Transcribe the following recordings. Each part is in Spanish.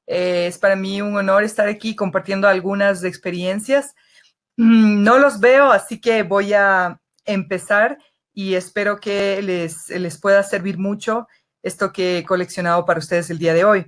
Es para mí un honor estar aquí compartiendo algunas experiencias. No los veo, así que voy a empezar y espero que les pueda servir mucho esto que he coleccionado para ustedes el día de hoy.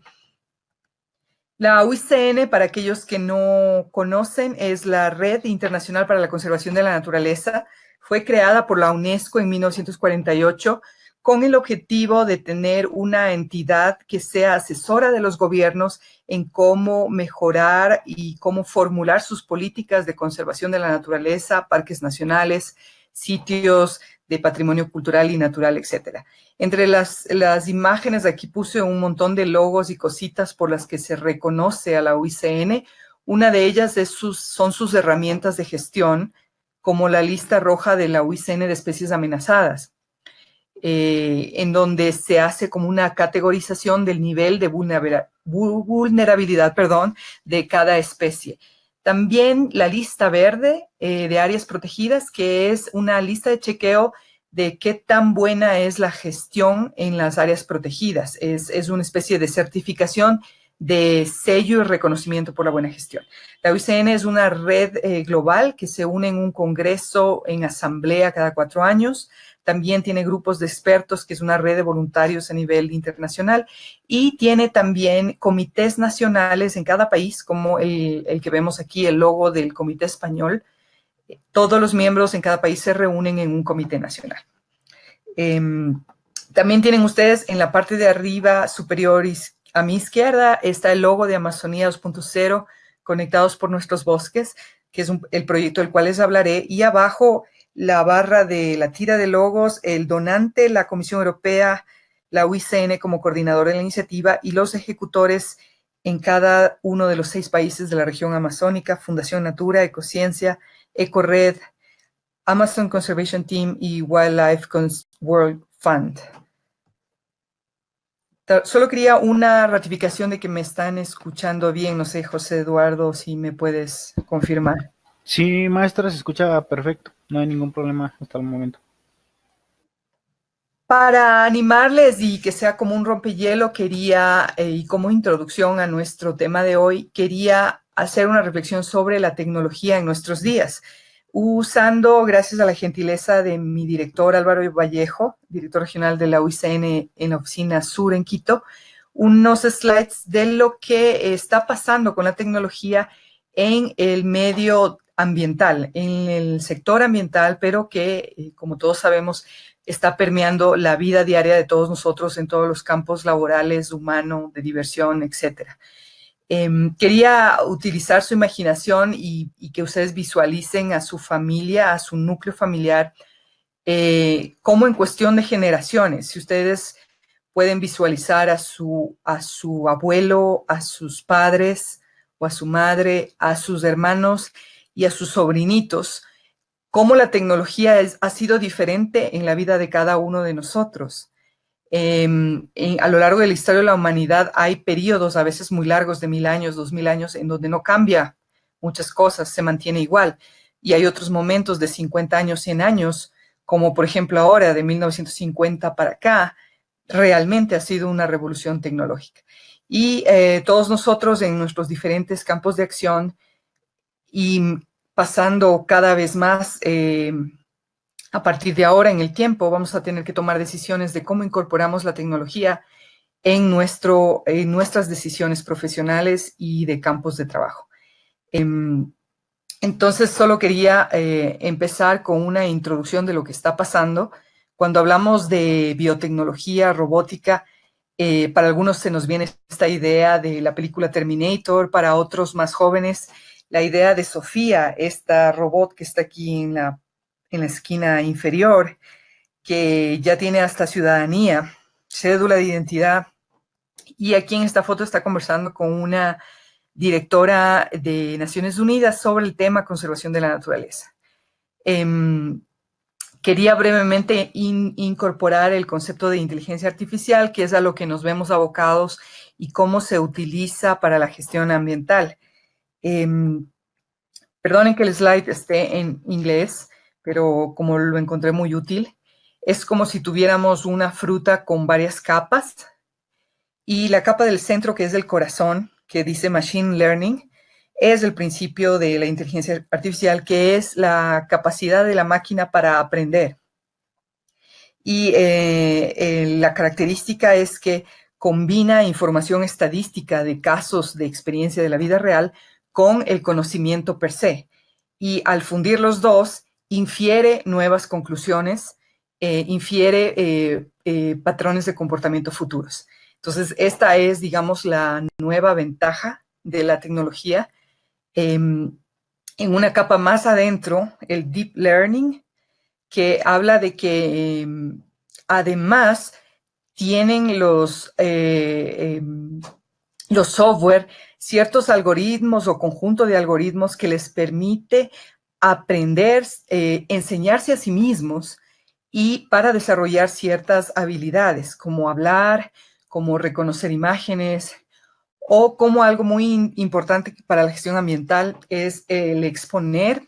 La UICN, para aquellos que no conocen, es la Red Internacional para la Conservación de la Naturaleza. Fue creada por la UNESCO en 1948 con el objetivo de tener una entidad que sea asesora de los gobiernos en cómo mejorar y cómo formular sus políticas de conservación de la naturaleza, parques nacionales, sitios de patrimonio cultural y natural, etcétera. Entre las imágenes, aquí puse un montón de logos y cositas por las que se reconoce a la UICN. Una de ellas son sus herramientas de gestión, como la lista roja de la UICN de especies amenazadas, en donde se hace como una categorización del nivel de vulnerabilidad, de cada especie. También la lista verde de áreas protegidas, que es una lista de chequeo de qué tan buena es la gestión en las áreas protegidas. Es una especie de certificación de sello y reconocimiento por la buena gestión. La UICN es una red global que se une en un congreso en asamblea cada 4 años. También tiene grupos de expertos, que es una red de voluntarios a nivel internacional, y tiene también comités nacionales en cada país, como el que vemos aquí, el logo del Comité Español. Todos los miembros en cada país se reúnen en un comité nacional. También tienen ustedes en la parte de arriba superior a mi izquierda está el logo de Amazonía 2.0, conectados por nuestros bosques, que es el proyecto del cual les hablaré, y abajo la barra de la tira de logos, el donante, la Comisión Europea, la UICN como coordinadora de la iniciativa, y los ejecutores en cada uno de los 6 países de la región amazónica: Fundación Natura, Ecociencia, EcoRed, Amazon Conservation Team y Wildlife World Fund. Solo quería una ratificación de que me están escuchando bien. No sé, José Eduardo, si me puedes confirmar. Sí, maestra, se escucha perfecto. No hay ningún problema hasta el momento. Para animarles y que sea como un rompehielo, quería, y como introducción a nuestro tema de hoy, quería hacer una reflexión sobre la tecnología en nuestros días, usando, gracias a la gentileza de mi director Álvaro Vallejo, director regional de la UICN en la oficina sur en Quito, unos slides de lo que está pasando con la tecnología en el medio ambiental, en el sector ambiental, pero que, como todos sabemos, está permeando la vida diaria de todos nosotros en todos los campos laborales, humano, de diversión, etcétera. Quería utilizar su imaginación y que ustedes visualicen a su familia, a su núcleo familiar, como en cuestión de generaciones. Si ustedes pueden visualizar a su abuelo, a sus padres o a su madre, a sus hermanos y a sus sobrinitos, cómo la tecnología ha sido diferente en la vida de cada uno de nosotros. A lo largo de la historia de la humanidad hay periodos a veces muy largos de 1000 años, 2000 años, en donde no cambia muchas cosas, se mantiene igual. Y hay otros momentos de 50 años, 100 años, como por ejemplo ahora, de 1950 para acá, realmente ha sido una revolución tecnológica. Y todos nosotros en nuestros diferentes campos de acción y pasando cada vez más a partir de ahora en el tiempo, vamos a tener que tomar decisiones de cómo incorporamos la tecnología en nuestras decisiones profesionales y de campos de trabajo. Entonces, solo quería empezar con una introducción de lo que está pasando. Cuando hablamos de biotecnología, robótica, para algunos se nos viene esta idea de la película Terminator, para otros más jóvenes, la idea de Sofía, esta robot que está aquí en la esquina inferior, que ya tiene hasta ciudadanía, cédula de identidad, y aquí en esta foto está conversando con una directora de Naciones Unidas sobre el tema conservación de la naturaleza. Quería brevemente incorporar el concepto de inteligencia artificial, que es a lo que nos vemos abocados y cómo se utiliza para la gestión ambiental. Perdonen que el slide esté en inglés, pero como lo encontré muy útil, es como si tuviéramos una fruta con varias capas, y la capa del centro, que es del corazón, que dice Machine Learning, es el principio de la inteligencia artificial, que es la capacidad de la máquina para aprender. Y la característica es que combina información estadística de casos de experiencia de la vida real con el conocimiento per se. Y al fundir los dos, infiere nuevas conclusiones, infiere patrones de comportamiento futuros. Entonces, esta es, digamos, la nueva ventaja de la tecnología. En una capa más adentro, el Deep Learning, que habla de que además tienen los software ciertos algoritmos o conjunto de algoritmos que les permite aprender, enseñarse a sí mismos y para desarrollar ciertas habilidades, como hablar, como reconocer imágenes, o como algo muy importante para la gestión ambiental es el exponer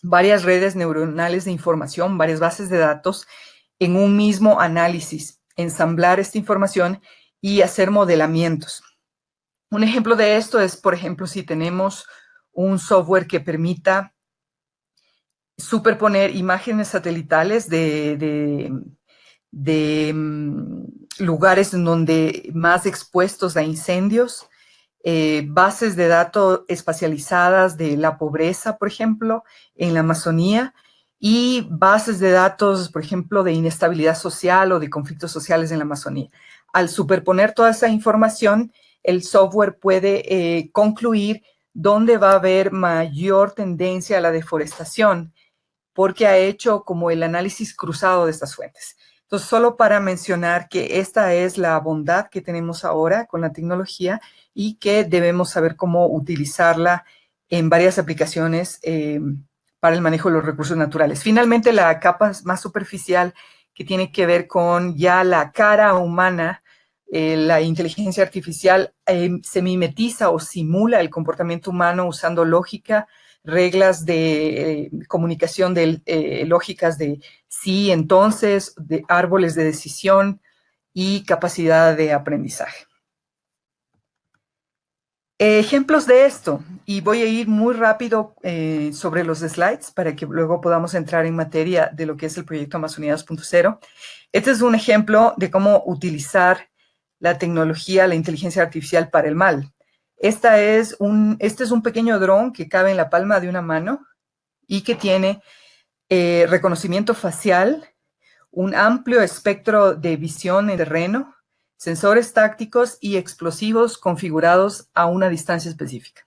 varias redes neuronales de información, varias bases de datos en un mismo análisis, ensamblar esta información y hacer modelamientos. Un ejemplo de esto es, por ejemplo, si tenemos un software que permita superponer imágenes satelitales de lugares en donde más expuestos a incendios, bases de datos espacializadas de la pobreza, por ejemplo, en la Amazonía, y bases de datos, por ejemplo, de inestabilidad social o de conflictos sociales en la Amazonía. Al superponer toda esa información, el software puede concluir dónde va a haber mayor tendencia a la deforestación, porque ha hecho como el análisis cruzado de estas fuentes. Entonces, solo para mencionar que esta es la bondad que tenemos ahora con la tecnología y que debemos saber cómo utilizarla en varias aplicaciones para el manejo de los recursos naturales. Finalmente, la capa más superficial que tiene que ver con ya la cara humana, la inteligencia artificial se mimetiza o simula el comportamiento humano usando lógica, reglas de comunicación lógicas de sí, entonces, de árboles de decisión y capacidad de aprendizaje. Ejemplos de esto, y voy a ir muy rápido sobre los slides para que luego podamos entrar en materia de lo que es el proyecto Amazonía 2.0. Este es un ejemplo de cómo utilizar la tecnología, la inteligencia artificial para el mal. Este es un pequeño dron que cabe en la palma de una mano y que tiene reconocimiento facial, un amplio espectro de visión en terreno, sensores tácticos y explosivos configurados a una distancia específica.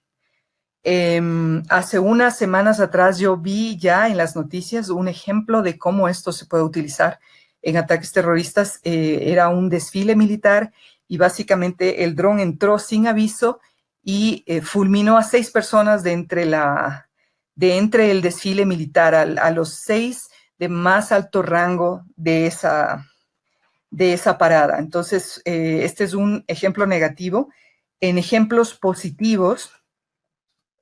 Hace unas semanas atrás yo vi ya en las noticias un ejemplo de cómo esto se puede utilizar en ataques terroristas. Era un desfile militar y básicamente el dron entró sin aviso y fulminó a 6 personas de entre el desfile militar, a los 6 de más alto rango de esa parada. Entonces, este es un ejemplo negativo. En ejemplos positivos,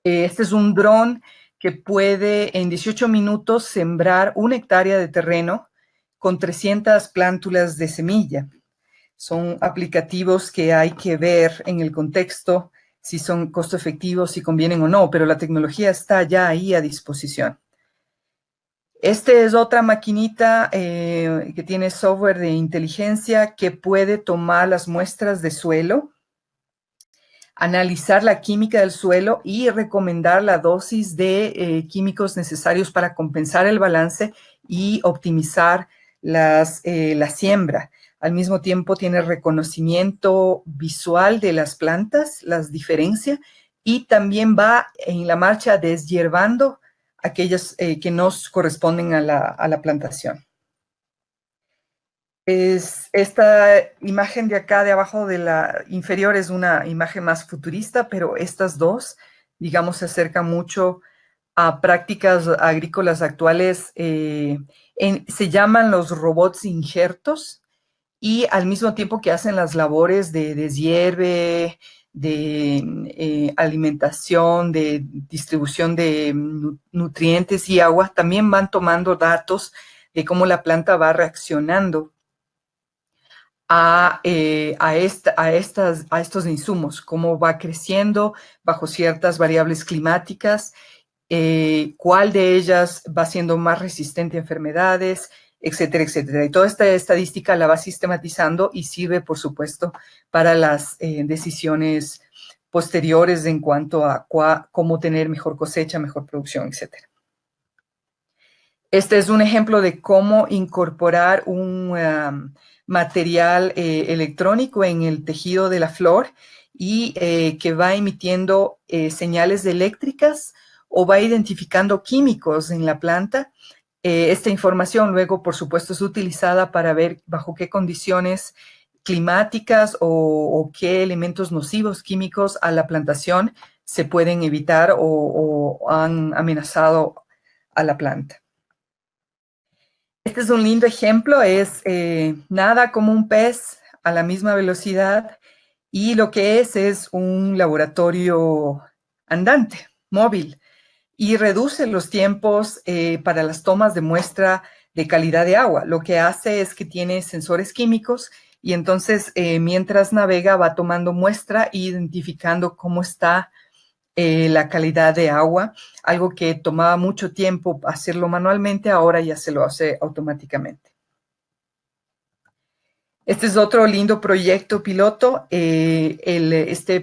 este es un dron que puede en 18 minutos sembrar 1 hectárea de terreno con 300 plántulas de semilla. Son aplicativos que hay que ver en el contexto, si son costo efectivos, si convienen o no, pero la tecnología está ya ahí a disposición. Este es otra maquinita que tiene software de inteligencia que puede tomar las muestras de suelo, analizar la química del suelo y recomendar la dosis de químicos necesarios para compensar el balance y optimizar la siembra. Al mismo tiempo tiene reconocimiento visual de las plantas, las diferencia, y también va en la marcha deshiervando aquellas que no corresponden a la plantación. Esta imagen de acá, de abajo de la inferior, es una imagen más futurista, pero estas dos, digamos, se acercan mucho a prácticas agrícolas actuales. Se llaman los robots injertos y al mismo tiempo que hacen las labores de deshierve, de alimentación, de distribución de nutrientes y agua, también van tomando datos de cómo la planta va reaccionando a estos insumos, cómo va creciendo bajo ciertas variables climáticas, cuál de ellas va siendo más resistente a enfermedades, etcétera, etcétera. Y toda esta estadística la va sistematizando y sirve, por supuesto, para las decisiones posteriores en cuanto a cómo tener mejor cosecha, mejor producción, etcétera. Este es un ejemplo de cómo incorporar un material electrónico en el tejido de la flor y que va emitiendo señales eléctricas o va identificando químicos en la planta. Esta información luego, por supuesto, es utilizada para ver bajo qué condiciones climáticas o qué elementos nocivos químicos a la plantación se pueden evitar o han amenazado a la planta. Este es un lindo ejemplo, es nada como un pez a la misma velocidad y lo que es un laboratorio andante, móvil, y reduce los tiempos para las tomas de muestra de calidad de agua. Lo que hace es que tiene sensores químicos y entonces mientras navega va tomando muestra e identificando cómo está la calidad de agua, algo que tomaba mucho tiempo hacerlo manualmente, ahora ya se lo hace automáticamente. Este es otro lindo proyecto piloto. Este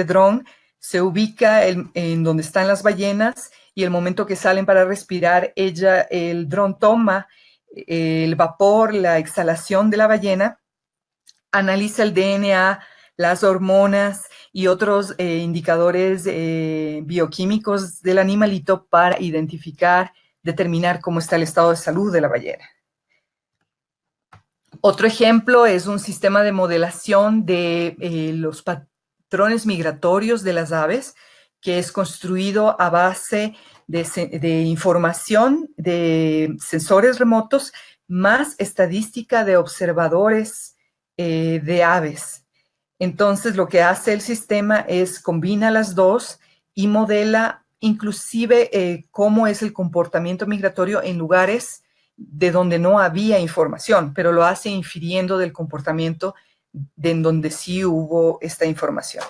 dron se ubica en donde están las ballenas y el momento que salen para respirar, el dron toma el vapor, la exhalación de la ballena, analiza el DNA, las hormonas y otros indicadores bioquímicos del animalito para identificar, determinar cómo está el estado de salud de la ballena. Otro ejemplo es un sistema de modelación de los patrones migratorios de las aves, que es construido a base de información de sensores remotos más estadística de observadores de aves. Entonces, lo que hace el sistema es combina las dos y modela inclusive cómo es el comportamiento migratorio en lugares de donde no había información, pero lo hace infiriendo del comportamiento en donde sí hubo esta información.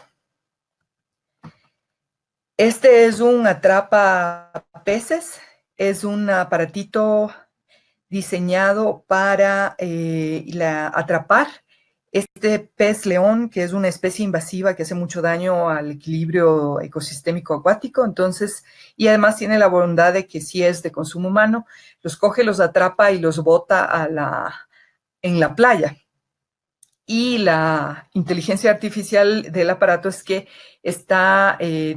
Este es un atrapa peces, es un aparatito diseñado para atrapar este pez león, que es una especie invasiva que hace mucho daño al equilibrio ecosistémico acuático, entonces, y además tiene la bondad de que si es de consumo humano, los coge, los atrapa y los bota en la playa. Y la inteligencia artificial del aparato es que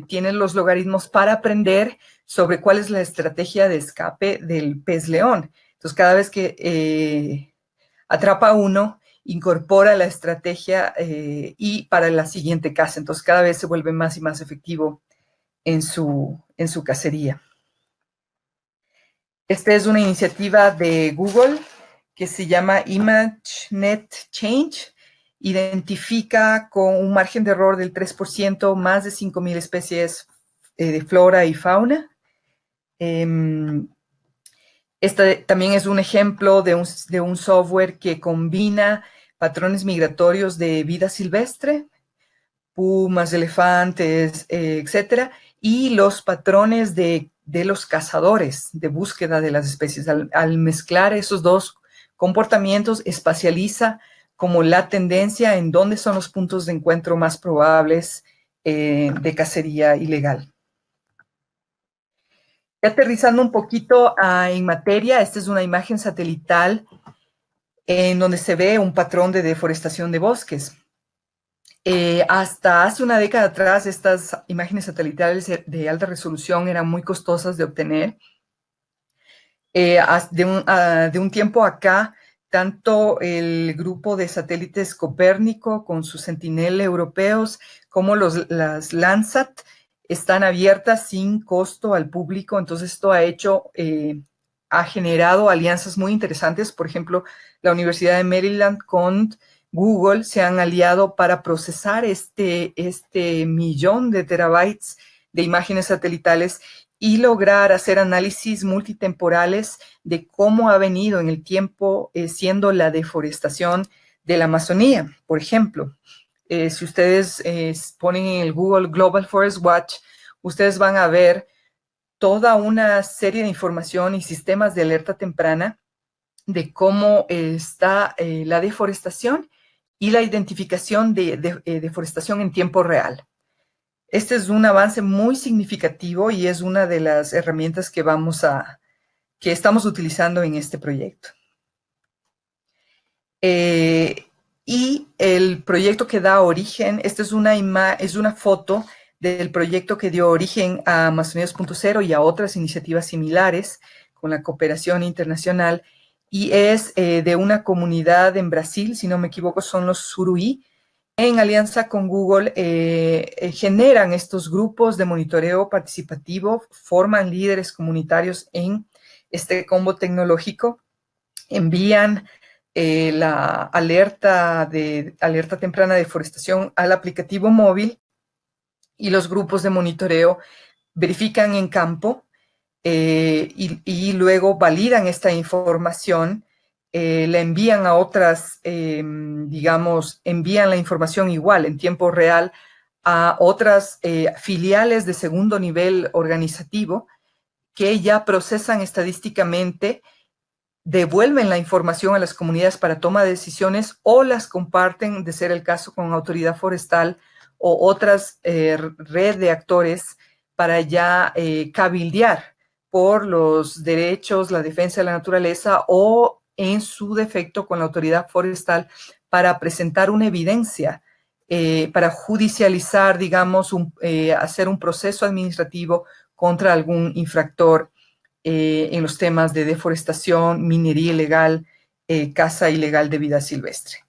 tiene los logaritmos para aprender sobre cuál es la estrategia de escape del pez león. Entonces, cada vez que atrapa uno, incorpora la estrategia y para la siguiente caza. Entonces, cada vez se vuelve más y más efectivo en su cacería. Esta es una iniciativa de Google que se llama ImageNet Change. Identifica con un margen de error del 3% más de 5,000 especies de flora y fauna. Este también es un ejemplo de un software que combina patrones migratorios de vida silvestre, pumas, elefantes, etcétera, y los patrones de los cazadores de búsqueda de las especies. Al mezclar esos dos comportamientos, espacializa como la tendencia en dónde son los puntos de encuentro más probables de cacería ilegal. Aterrizando un poquito en materia, esta es una imagen satelital en donde se ve un patrón de deforestación de bosques. Hasta hace una década atrás, estas imágenes satelitales de alta resolución eran muy costosas de obtener. De un tiempo acá, tanto el grupo de satélites Copérnico con sus Sentinel europeos como las Landsat están abiertas sin costo al público. Entonces esto ha generado alianzas muy interesantes. Por ejemplo, la Universidad de Maryland con Google se han aliado para procesar este millón de terabytes de imágenes satelitales y lograr hacer análisis multitemporales de cómo ha venido en el tiempo siendo la deforestación de la Amazonía. Por ejemplo, si ustedes ponen en el Google Global Forest Watch, ustedes van a ver toda una serie de información y sistemas de alerta temprana de cómo está la deforestación y la identificación de deforestación en tiempo real. Este es un avance muy significativo y es una de las herramientas que estamos utilizando en este proyecto. Y el proyecto que da origen, esta es una foto del proyecto que dio origen a Amazonía 2.0 y a otras iniciativas similares con la cooperación internacional, y es de una comunidad en Brasil, si no me equivoco, son los Suruí. En alianza con Google generan estos grupos de monitoreo participativo, forman líderes comunitarios en este combo tecnológico, envían la alerta temprana de deforestación al aplicativo móvil, y los grupos de monitoreo verifican en campo y luego validan esta información, la envían a otras, envían la información igual en tiempo real a otras filiales de segundo nivel organizativo que ya procesan estadísticamente, devuelven la información a las comunidades para toma de decisiones o las comparten, de ser el caso, con autoridad forestal o otras red de actores para ya cabildear por los derechos, la defensa de la naturaleza o, en su defecto, con la autoridad forestal para presentar una evidencia, para judicializar, digamos, hacer un proceso administrativo contra algún infractor en los temas de deforestación, minería ilegal, caza ilegal de vida silvestre.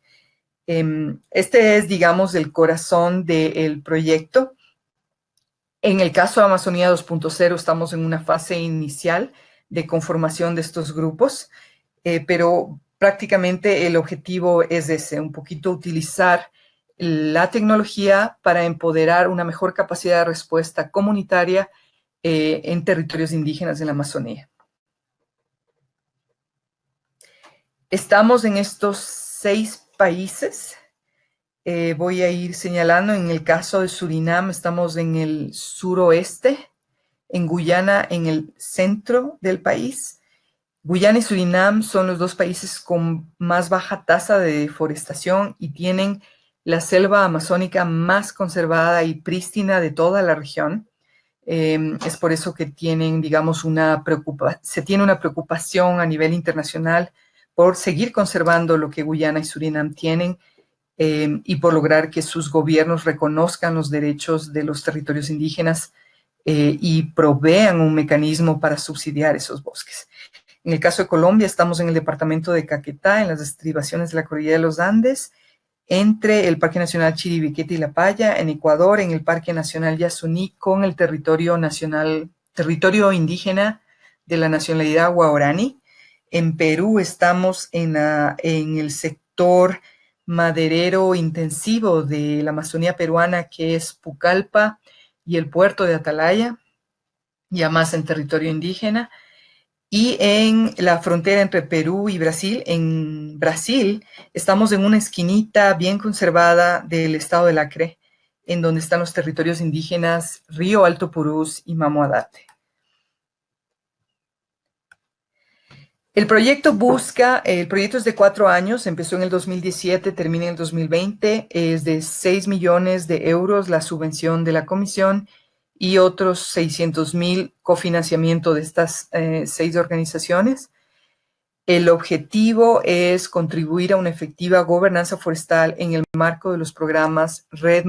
Este es, digamos, el corazón del proyecto. En el caso de Amazonía 2.0 estamos en una fase inicial de conformación de estos grupos, pero prácticamente el objetivo es ese, un poquito utilizar la tecnología para empoderar una mejor capacidad de respuesta comunitaria en territorios indígenas de la Amazonía. Estamos en estos 6 países. Voy a ir señalando. En el caso de Surinam, estamos en el suroeste, en Guyana, en el centro del país. Guyana y Surinam son los 2 países con más baja tasa de deforestación y tienen la selva amazónica más conservada y prístina de toda la región. Es por eso que tienen, digamos, se tiene una preocupación a nivel internacional por seguir conservando lo que Guyana y Surinam tienen, y por lograr que sus gobiernos reconozcan los derechos de los territorios indígenas y provean un mecanismo para subsidiar esos bosques. En el caso de Colombia, estamos en el departamento de Caquetá, en las estribaciones de la cordillera de los Andes, entre el Parque Nacional Chiribiquete y La Paya. En Ecuador, en el Parque Nacional Yasuní, con el territorio indígena de la nacionalidad Guaraní. En Perú estamos en el sector maderero intensivo de la Amazonía peruana, que es Pucallpa y el puerto de Atalaya, ya más en territorio indígena. Y en la frontera entre Perú y Brasil, en Brasil, estamos en una esquinita bien conservada del estado del Acre, en donde están los territorios indígenas Río Alto Purús y Mamoadate. El proyecto es de 4 años, empezó en el 2017, termina en el 2020, es de 6 millones de euros la subvención de la comisión y otros 600,000 cofinanciamiento de estas 6 organizaciones. El objetivo es contribuir a una efectiva gobernanza forestal en el marco de los programas REDD+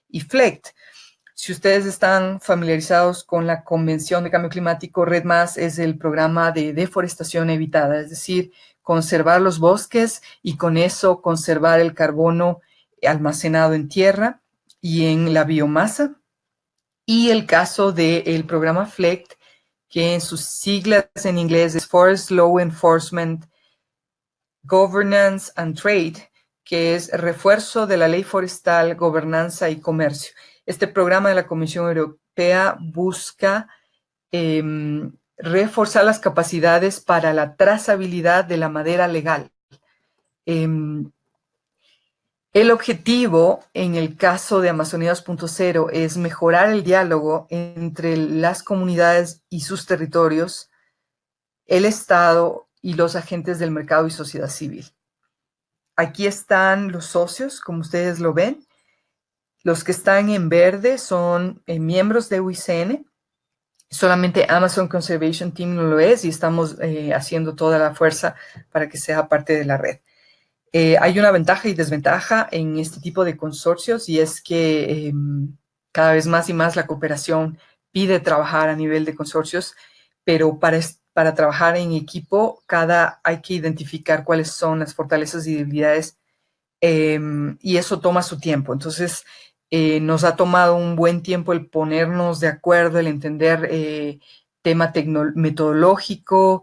y FLECT. Si ustedes están familiarizados con la Convención de Cambio Climático, REDD+ es el programa de deforestación evitada, es decir, conservar los bosques y con eso conservar el carbono almacenado en tierra y en la biomasa. Y el caso del programa FLECT, que en sus siglas en inglés es Forest Law Enforcement, Governance and Trade, que es refuerzo de la ley forestal, gobernanza y comercio. Este programa de la Comisión Europea busca reforzar las capacidades para la trazabilidad de la madera legal. El objetivo en el caso de Amazonía 2.0 es mejorar el diálogo entre las comunidades y sus territorios, el Estado y los agentes del mercado y sociedad civil. Aquí están los socios, como ustedes lo ven. Los que están en verde son miembros de UICN. Solamente Amazon Conservation Team no lo es y estamos haciendo toda la fuerza para que sea parte de la red. Hay una ventaja y desventaja en este tipo de consorcios y es que cada vez más y más la cooperación pide trabajar a nivel de consorcios, pero para trabajar en equipo hay que identificar cuáles son las fortalezas y debilidades y eso toma su tiempo. Entonces, nos ha tomado un buen tiempo el ponernos de acuerdo, el entender tema metodológico,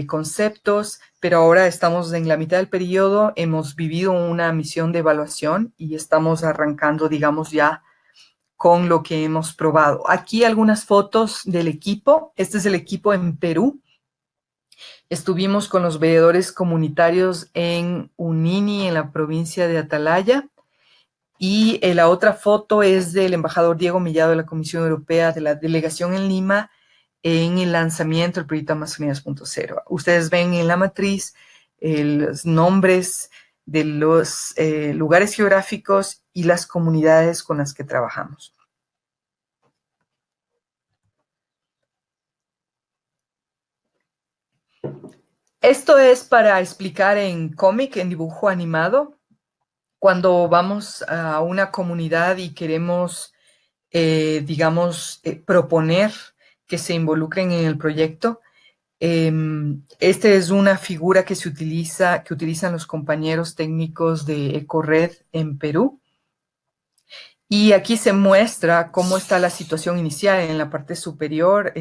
conceptos, pero ahora estamos en la mitad del periodo, hemos vivido una misión de evaluación y estamos arrancando, digamos, ya con lo que hemos probado. Aquí algunas fotos del equipo. Este es el equipo en Perú. Estuvimos con los veedores comunitarios en Unini, en la provincia de Atalaya. Y la otra foto es del embajador Diego Mellado de la Comisión Europea de la delegación en Lima, en el lanzamiento del proyecto Amazonía 2.0. Ustedes ven en la matriz los nombres de los lugares geográficos y las comunidades con las que trabajamos. Esto es para explicar en cómic, en dibujo animado, cuando vamos a una comunidad y queremos, digamos, proponer que se involucren en el proyecto. Esta es una figura que utilizan los compañeros técnicos de EcoRed en Perú. Y aquí se muestra cómo está la situación inicial. En la parte superior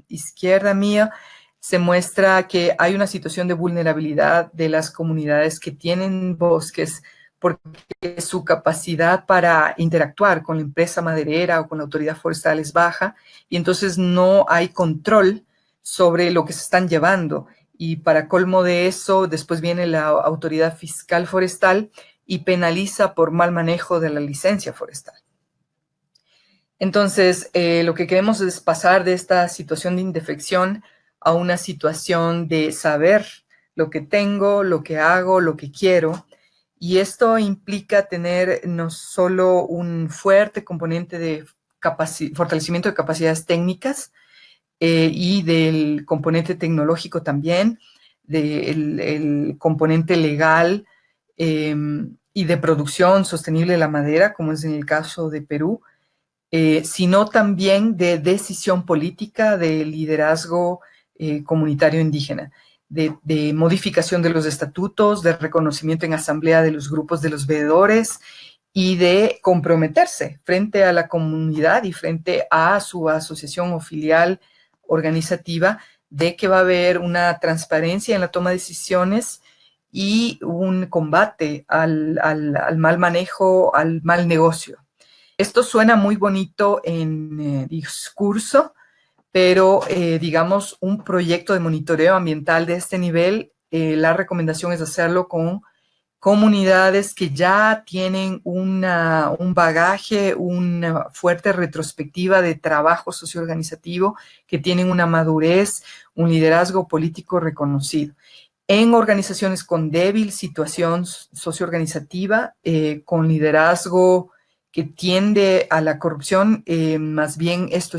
izquierda mía se muestra que hay una situación de vulnerabilidad de las comunidades que tienen bosques porque su capacidad para interactuar con la empresa maderera o con la autoridad forestal es baja y entonces no hay control sobre lo que se están llevando. Y para colmo de eso, después viene la autoridad fiscal forestal y penaliza por mal manejo de la licencia forestal. Entonces, lo que queremos es pasar de esta situación de indefección a una situación de saber lo que tengo, lo que hago, lo que quiero. Y esto implica tener no solo un fuerte componente de fortalecimiento de capacidades técnicas y del componente tecnológico también, del componente legal y de producción sostenible de la madera, como es en el caso de Perú, sino también de decisión política, de liderazgo comunitario indígena, de modificación de los estatutos, de reconocimiento en asamblea de los grupos de los veedores y de comprometerse frente a la comunidad y frente a su asociación o filial organizativa de que va a haber una transparencia en la toma de decisiones y un combate al mal manejo, al mal negocio. Esto suena muy bonito en discurso, pero digamos un proyecto de monitoreo ambiental de este nivel, la recomendación es hacerlo con comunidades que ya tienen un bagaje, una fuerte retrospectiva de trabajo socioorganizativo, que tienen una madurez, un liderazgo político reconocido. En organizaciones con débil situación socioorganizativa, con liderazgo que tiende a la corrupción, más bien esta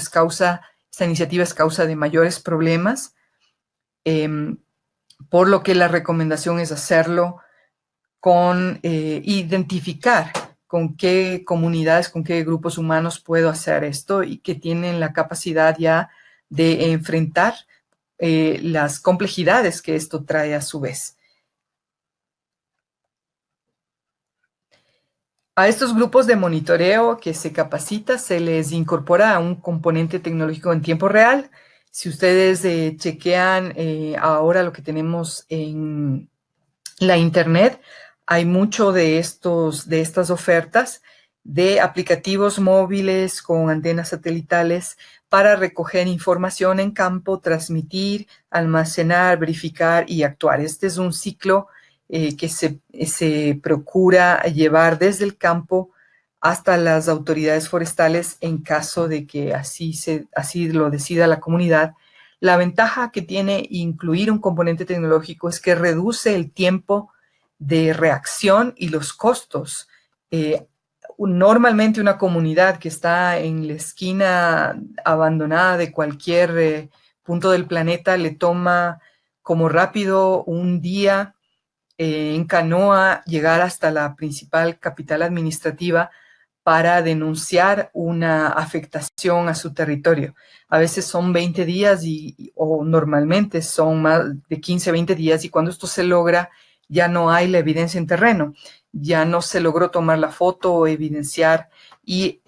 iniciativa es causa de mayores problemas, por lo que la recomendación es hacerlo con identificar con qué comunidades, con qué grupos humanos puedo hacer esto y que tienen la capacidad ya de enfrentar las complejidades que esto trae a su vez. A estos grupos de monitoreo que se capacita se les incorpora un componente tecnológico en tiempo real. Si ustedes chequean ahora lo que tenemos en la internet, hay mucho de estas ofertas de aplicativos móviles con antenas satelitales para recoger información en campo, transmitir, almacenar, verificar y actuar. Este es un ciclo que se procura llevar desde el campo hasta las autoridades forestales en caso de que así lo decida la comunidad. La ventaja que tiene incluir un componente tecnológico es que reduce el tiempo de reacción y los costos. Normalmente una comunidad que está en la esquina abandonada de cualquier punto del planeta le toma como rápido un día en canoa llegar hasta la principal capital administrativa para denunciar una afectación a su territorio. A veces son 20 días o normalmente son más de 15, 20 días, y cuando esto se logra ya no hay la evidencia en terreno, ya no se logró tomar la foto o evidenciar, y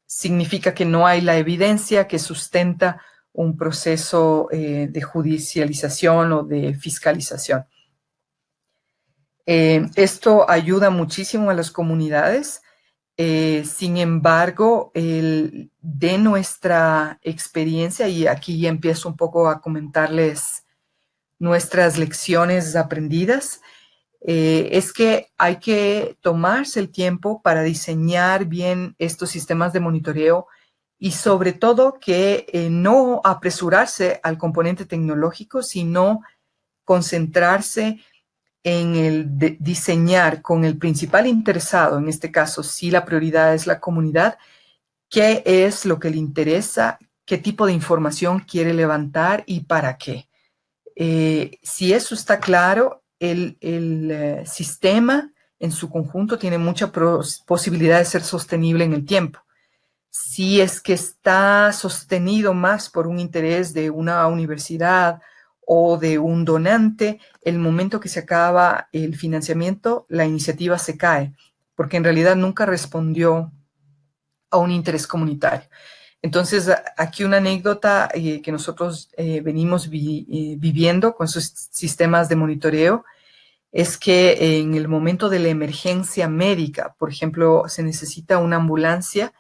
significa que no hay la evidencia que sustenta un proceso de judicialización o de fiscalización. Esto ayuda muchísimo a las comunidades. Sin embargo, de nuestra experiencia, y aquí ya empiezo un poco a comentarles nuestras lecciones aprendidas, es que hay que tomarse el tiempo para diseñar bien estos sistemas de monitoreo y sobre todo que no apresurarse al componente tecnológico, sino concentrarse en el diseñar con el principal interesado, en este caso, si la prioridad es la comunidad, qué es lo que le interesa, qué tipo de información quiere levantar y para qué. Si eso está claro, el sistema en su conjunto tiene mucha posibilidad de ser sostenible en el tiempo. Si es que está sostenido más por un interés de una universidad o de un donante, el momento que se acaba el financiamiento, la iniciativa se cae, porque en realidad nunca respondió a un interés comunitario. Entonces, aquí una anécdota que nosotros venimos viviendo con sus sistemas de monitoreo es que en el momento de la emergencia médica, por ejemplo, se necesita una ambulancia,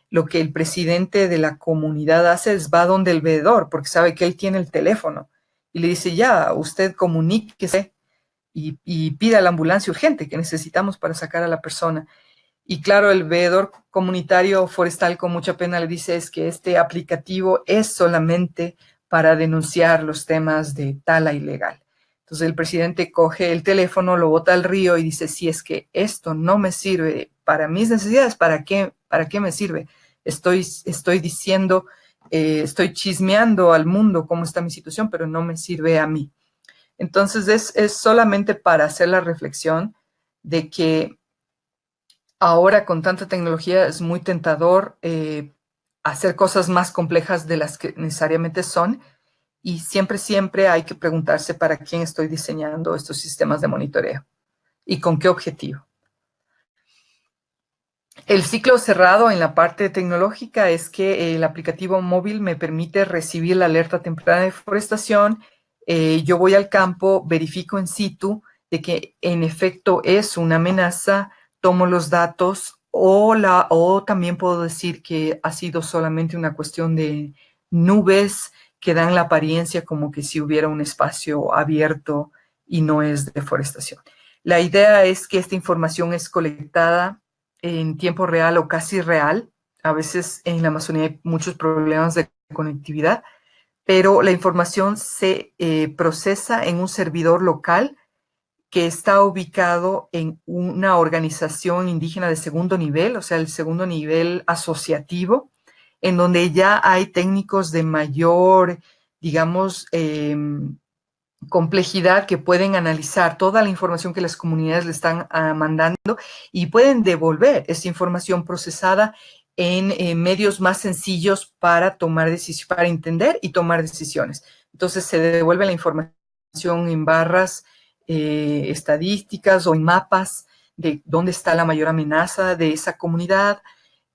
lo que el presidente de la comunidad hace es va donde el veedor, porque sabe que él tiene el teléfono, y le dice, ya, usted comuníquese y pida la ambulancia urgente que necesitamos para sacar a la persona. Y claro, el veedor comunitario forestal con mucha pena le dice es que este aplicativo es solamente para denunciar los temas de tala ilegal. Entonces el presidente coge el teléfono, lo bota al río y dice, si es que esto no me sirve para mis necesidades, ¿para qué me sirve? Estoy diciendo, estoy chismeando al mundo cómo está mi situación, pero no me sirve a mí. Entonces es solamente para hacer la reflexión de que ahora con tanta tecnología es muy tentador hacer cosas más complejas de las que necesariamente son, y siempre hay que preguntarse para quién estoy diseñando estos sistemas de monitoreo y con qué objetivo. El ciclo cerrado en la parte tecnológica es que el aplicativo móvil me permite recibir la alerta temprana de deforestación. Yo voy al campo, verifico in situ de que en efecto es una amenaza, tomo los datos o también puedo decir que ha sido solamente una cuestión de nubes que dan la apariencia como que si hubiera un espacio abierto y no es deforestación. La idea es que esta información es colectada en tiempo real o casi real. A veces en la Amazonía hay muchos problemas de conectividad, pero la información se procesa en un servidor local que está ubicado en una organización indígena de segundo nivel, o sea, el segundo nivel asociativo, en donde ya hay técnicos de mayor, digamos, complejidad que pueden analizar toda la información que las comunidades le están mandando y pueden devolver esa información procesada en medios más sencillos para tomar decisiones, para entender y tomar decisiones. Entonces se devuelve la información en barras estadísticas o en mapas de dónde está la mayor amenaza de esa comunidad.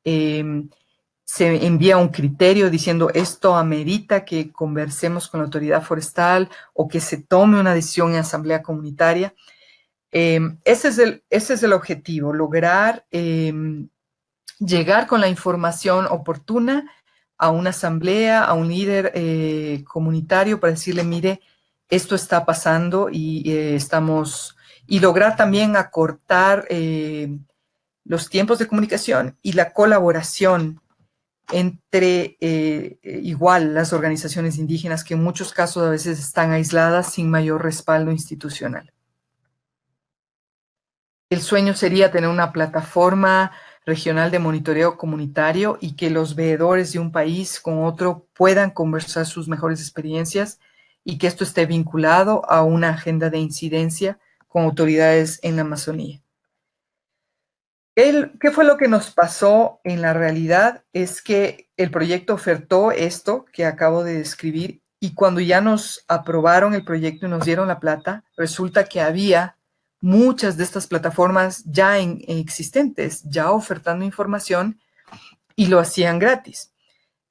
Se envía un criterio diciendo esto amerita que conversemos con la autoridad forestal o que se tome una decisión en asamblea comunitaria. Ese es el objetivo, lograr llegar con la información oportuna a una asamblea, a un líder comunitario para decirle, mire, esto está pasando y estamos y lograr también acortar los tiempos de comunicación y la colaboración entre igual las organizaciones indígenas que en muchos casos a veces están aisladas sin mayor respaldo institucional. El sueño sería tener una plataforma regional de monitoreo comunitario y que los veedores de un país con otro puedan conversar sus mejores experiencias y que esto esté vinculado a una agenda de incidencia con autoridades en la Amazonía. ¿Qué fue lo que nos pasó en la realidad? Es que el proyecto ofertó esto que acabo de describir y cuando ya nos aprobaron el proyecto y nos dieron la plata, resulta que había muchas de estas plataformas ya existentes, ya ofertando información y lo hacían gratis.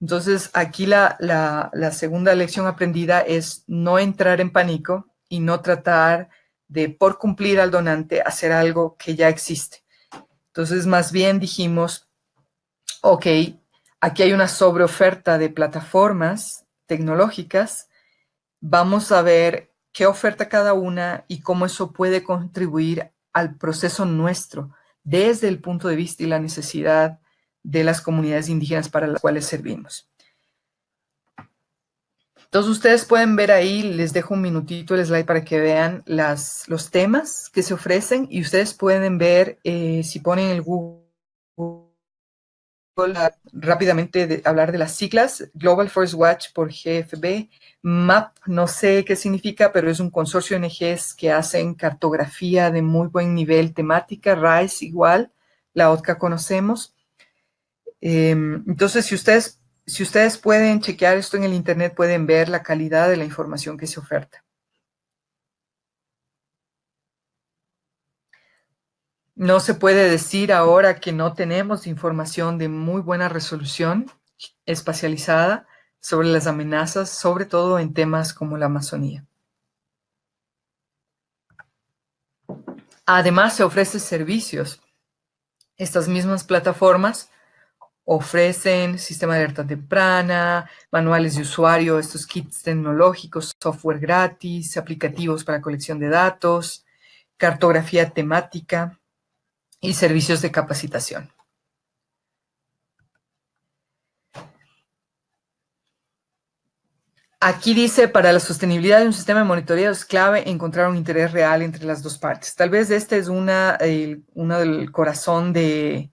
Entonces, aquí la segunda lección aprendida es no entrar en pánico y no tratar de, por cumplir al donante, hacer algo que ya existe. Entonces, más bien dijimos, ok, aquí hay una sobreoferta de plataformas tecnológicas, vamos a ver qué oferta cada una y cómo eso puede contribuir al proceso nuestro desde el punto de vista y la necesidad de las comunidades indígenas para las cuales servimos. Entonces, ustedes pueden ver ahí, les dejo un minutito el slide para que vean los temas que se ofrecen y ustedes pueden ver, si ponen el Google, rápidamente hablar de las siglas, Global Forest Watch por GFB, MAP, no sé qué significa, pero es un consorcio de ONGs que hacen cartografía de muy buen nivel temática, RISE igual, la OTCA conocemos. Entonces, si ustedes pueden chequear esto en el internet, pueden ver la calidad de la información que se oferta. No se puede decir ahora que no tenemos información de muy buena resolución espacializada sobre las amenazas, sobre todo en temas como la Amazonía. Además, se ofrecen servicios. Estas mismas plataformas ofrecen sistema de alerta temprana, manuales de usuario, estos kits tecnológicos, software gratis, aplicativos para colección de datos, cartografía temática y servicios de capacitación. Aquí dice, para la sostenibilidad de un sistema de monitoreo es clave encontrar un interés real entre las dos partes. Tal vez este es uno del corazón de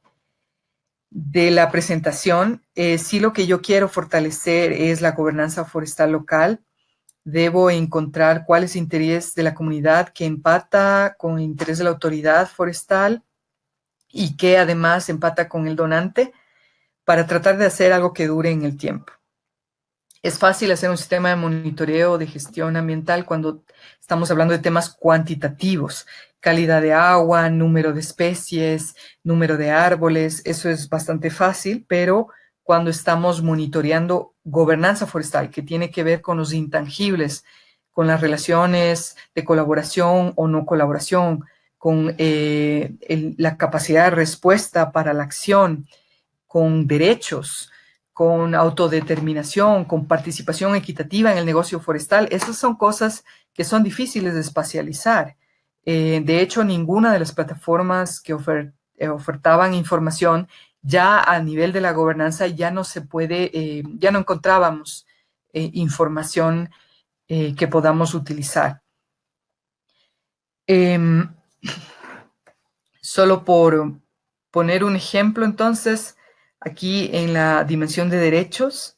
la presentación. Sí, lo que yo quiero fortalecer es la gobernanza forestal local. Debo encontrar cuál es el interés de la comunidad que empata con el interés de la autoridad forestal y que además empata con el donante para tratar de hacer algo que dure en el tiempo. Es fácil hacer un sistema de monitoreo de gestión ambiental cuando estamos hablando de temas cuantitativos, calidad de agua, número de especies, número de árboles, eso es bastante fácil, pero cuando estamos monitoreando gobernanza forestal, que tiene que ver con los intangibles, con las relaciones de colaboración o no colaboración, con la capacidad de respuesta para la acción, con derechos, con autodeterminación, con participación equitativa en el negocio forestal. Esas son cosas que son difíciles de espacializar. De hecho, ninguna de las plataformas que ofertaban información ya a nivel de la gobernanza ya no se puede, ya no encontrábamos información que podamos utilizar. Solo por poner un ejemplo, entonces, aquí en la dimensión de derechos,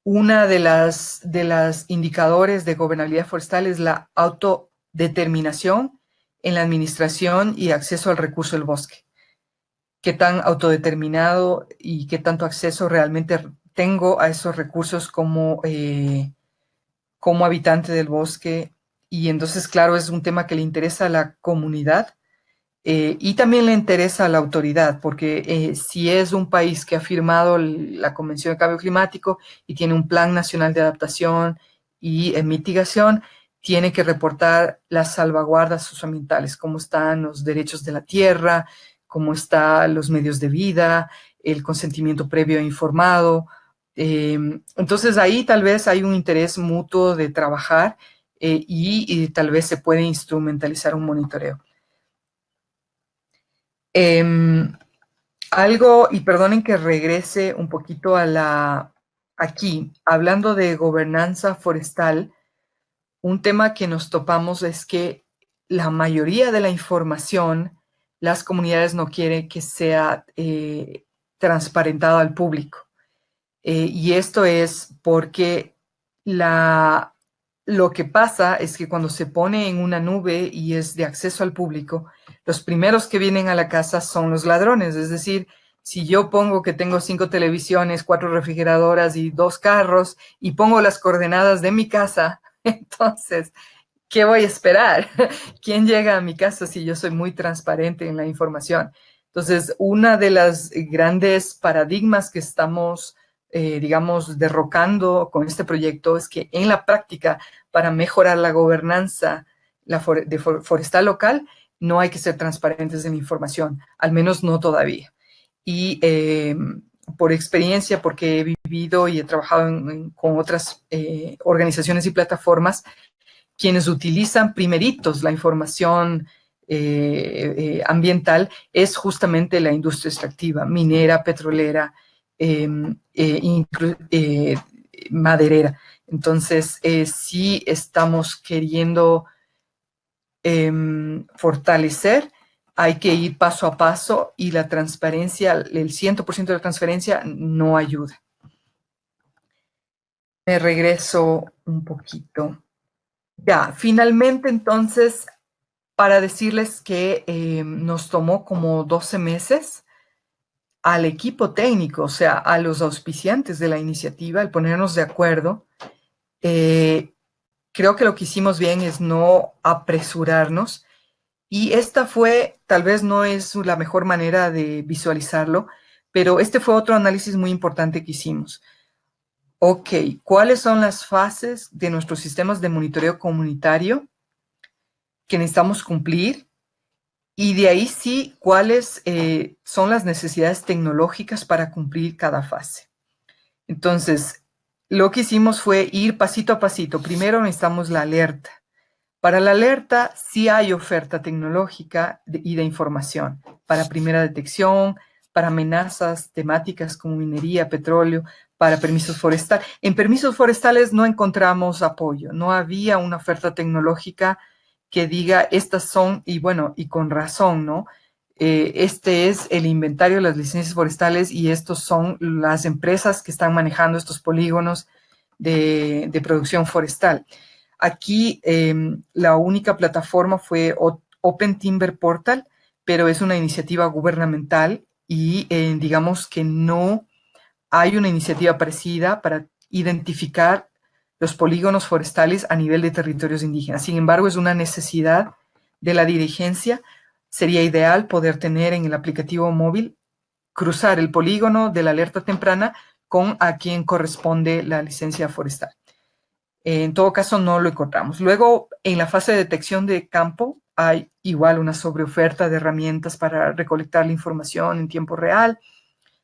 una de las indicadores de gobernabilidad forestal es la autodeterminación en la administración y acceso al recurso del bosque. Qué tan autodeterminado y qué tanto acceso realmente tengo a esos recursos como habitante del bosque. Y entonces, claro, es un tema que le interesa a la comunidad. Y también le interesa a la autoridad, porque si es un país que ha firmado la Convención de Cambio Climático y tiene un Plan Nacional de Adaptación y Mitigación, tiene que reportar las salvaguardas socioambientales, cómo están los derechos de la tierra, cómo están los medios de vida, el consentimiento previo e informado. Entonces ahí tal vez hay un interés mutuo de trabajar y tal vez se puede instrumentalizar un monitoreo. Algo, y perdonen que regrese un poquito aquí, hablando de gobernanza forestal, un tema que nos topamos es que la mayoría de la información, las comunidades no quieren que sea transparentada al público. Y esto es porque lo que pasa es que cuando se pone en una nube y es de acceso al público, los primeros que vienen a la casa son los ladrones. Es decir, si yo pongo que tengo 5 televisiones, 4 refrigeradoras y 2 carros y pongo las coordenadas de mi casa, entonces, ¿qué voy a esperar? ¿Quién llega a mi casa si yo soy muy transparente en la información? Entonces, una de las grandes paradigmas que estamos, digamos, derrocando con este proyecto es que en la práctica, para mejorar la gobernanza forestal local, no hay que ser transparentes en la información, al menos no todavía. Y por experiencia, porque he vivido y he trabajado con otras organizaciones y plataformas, quienes utilizan primeritos la información ambiental es justamente la industria extractiva, minera, petrolera, maderera. Entonces, sí estamos queriendo fortalecer, hay que ir paso a paso y la transparencia, el 100% de la transferencia no ayuda. Me regreso un poquito. Ya, finalmente entonces, para decirles que nos tomó como 12 meses al equipo técnico, o sea, a los auspiciantes de la iniciativa, el ponernos de acuerdo. Creo que lo que hicimos bien es no apresurarnos y esta fue, tal vez no es la mejor manera de visualizarlo, pero este fue otro análisis muy importante que hicimos. Ok, ¿cuáles son las fases de nuestros sistemas de monitoreo comunitario que necesitamos cumplir? Y de ahí sí, ¿cuáles son las necesidades tecnológicas para cumplir cada fase? Entonces, lo que hicimos fue ir pasito a pasito. Primero necesitamos la alerta. Para la alerta sí hay oferta tecnológica y de información para primera detección, para amenazas temáticas como minería, petróleo, para permisos forestales. En permisos forestales no encontramos apoyo, no había una oferta tecnológica que diga estas son, y bueno, y con razón, ¿no? Este es el inventario de las licencias forestales y estos son las empresas que están manejando estos polígonos de producción forestal. Aquí la única plataforma fue Open Timber Portal, pero es una iniciativa gubernamental y digamos que no hay una iniciativa parecida para identificar los polígonos forestales a nivel de territorios indígenas. Sin embargo, es una necesidad de la dirigencia. Sería ideal poder tener en el aplicativo móvil, cruzar el polígono de la alerta temprana con a quien corresponde la licencia forestal. En todo caso, no lo encontramos. Luego, en la fase de detección de campo, hay igual una sobreoferta de herramientas para recolectar la información en tiempo real,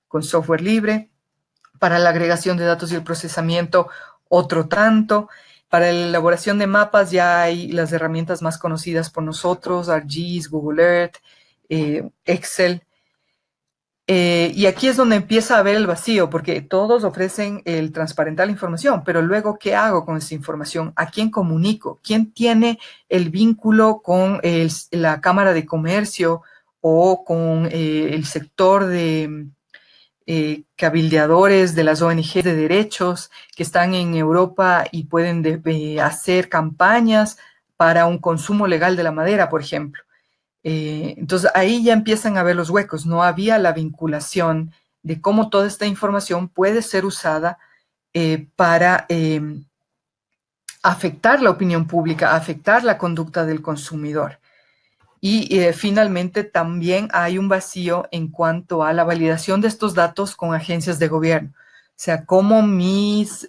con software libre. Para la agregación de datos y el procesamiento, otro tanto. Para la elaboración de mapas ya hay las herramientas más conocidas por nosotros, ArcGIS, Google Earth, Excel. Y aquí es donde empieza a haber el vacío, porque todos ofrecen el transparentar la información, pero luego, ¿qué hago con esa información? ¿A quién comunico? ¿Quién tiene el vínculo con la Cámara de Comercio o con el sector de cabildeadores de las ONG de derechos que están en Europa y pueden hacer campañas para un consumo legal de la madera, por ejemplo? Entonces ahí ya empiezan a ver los huecos. No había la vinculación de cómo toda esta información puede ser usada para afectar la opinión pública, afectar la conducta del consumidor. Y finalmente también hay un vacío en cuanto a la validación de estos datos con agencias de gobierno. O sea, cómo mis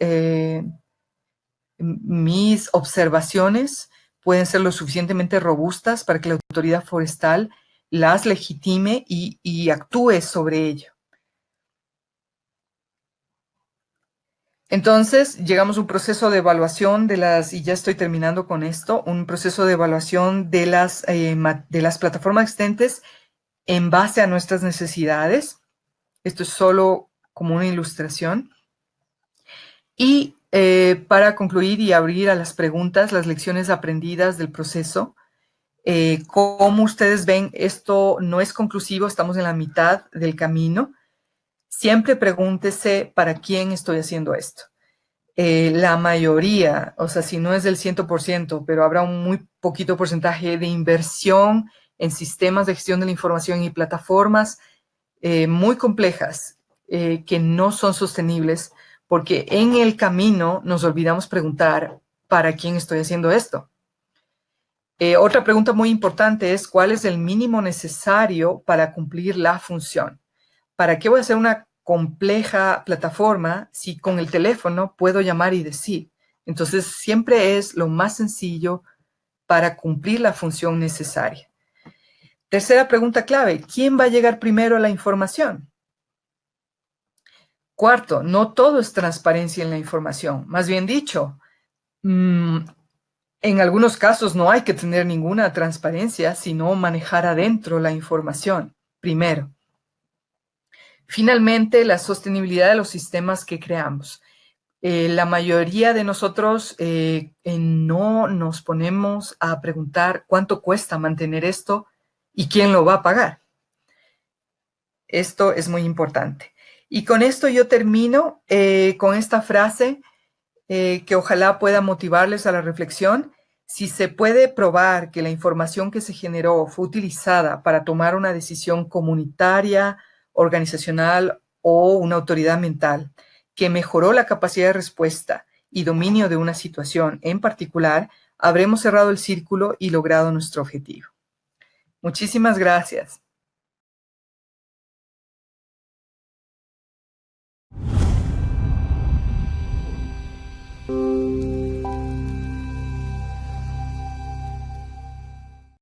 observaciones pueden ser lo suficientemente robustas para que la autoridad forestal las legitime y actúe sobre ello. Entonces, llegamos a un proceso de evaluación y ya estoy terminando con esto, un proceso de evaluación de las plataformas existentes en base a nuestras necesidades. Esto es solo como una ilustración. Y para concluir y abrir a las preguntas, las lecciones aprendidas del proceso, como ustedes ven, esto no es conclusivo, estamos en la mitad del camino. Siempre pregúntese para quién estoy haciendo esto. La mayoría, o sea, si no es del 100%, pero habrá un muy poquito porcentaje de inversión en sistemas de gestión de la información y plataformas muy complejas que no son sostenibles, porque en el camino nos olvidamos preguntar, ¿para quién estoy haciendo esto? Otra pregunta muy importante es, ¿cuál es el mínimo necesario para cumplir la función? ¿Para qué voy a hacer una compleja plataforma si con el teléfono puedo llamar y decir? Entonces, siempre es lo más sencillo para cumplir la función necesaria. Tercera pregunta clave, ¿quién va a llegar primero a la información? Cuarto, no todo es transparencia en la información. Más bien dicho, en algunos casos no hay que tener ninguna transparencia, sino manejar adentro la información primero. Finalmente, la sostenibilidad de los sistemas que creamos. La mayoría de nosotros no nos ponemos a preguntar cuánto cuesta mantener esto y quién lo va a pagar. Esto es muy importante. Y con esto yo termino con esta frase que ojalá pueda motivarles a la reflexión. Si se puede probar que la información que se generó fue utilizada para tomar una decisión comunitaria, organizacional o una autoridad mental que mejoró la capacidad de respuesta y dominio de una situación en particular, habremos cerrado el círculo y logrado nuestro objetivo. Muchísimas gracias.